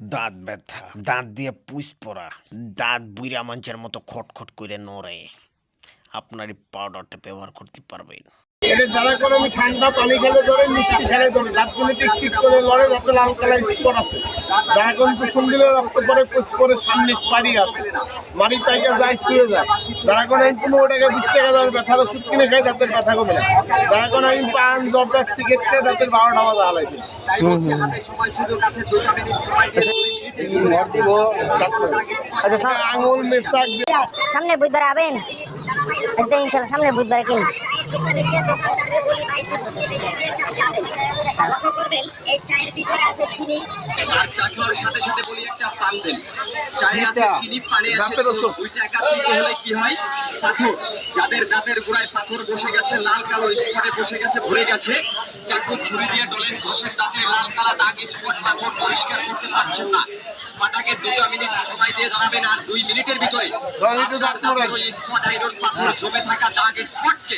দাঁত ব্যথা, দাঁত দিয়ে পুষ পড়া, দাঁত বুইরা মাঞ্চের মতো খটখট করে নড়ে। আপনার এই পাউডারটা ব্যবহার করতে পারবেন। এটা যারা করে আমি ঠান্ডা পানি খেলে ধরে মিষ্টি খেলে ধরে দাঁতগুলি টিকটিক করে লড়ে যাতে লাল কালার স্পট আছে যারা কোন কুসুম দিলে রক্ত পরে কুস পরে সামনে পাড়ি আছে মারি পাইকা যায় শুয়ে যায় যারা কোন আমি 15 টাকা 20 টাকা দামের ব্যথার ওষুধ কিনে খাই দাঁতের ব্যথা কমে না যারা কোন আমি পান জর্দা সিগারেট খেয়ে দাঁতের 12টা বাজা হালাইছি। আচ্ছা আঙুল মেশাক সামনে বুধবার আবেন আজকে ইনশাআল্লাহ সামনে বুধবার কিন এই চায়ের ভিতরে আছে চিনি আর চা খাওয়ার সাথে সাথে বলি একটা পান দেন চায়ে আছে চিনি পানে আছে দুইটা একাত্রিত হলে কি হয় পাথর যাদের দাঁতের গোড়ায় পাথর বসে গেছে লাল কালো স্পটে বসে গেছে ভরে গেছে চাকু ছুরি দিয়ে ডলেন ঘষের দাঁতের লাল কালা দাগ স্পট পাথর পরিষ্কার করতে পারছেন না পাটাকে 2 মিনিট সময় দিয়ে দাঁড়াবেন আর 2 মিনিটের ভিতরে স্পট আয়রন পাথর জমে থাকা দাগ স্পটকে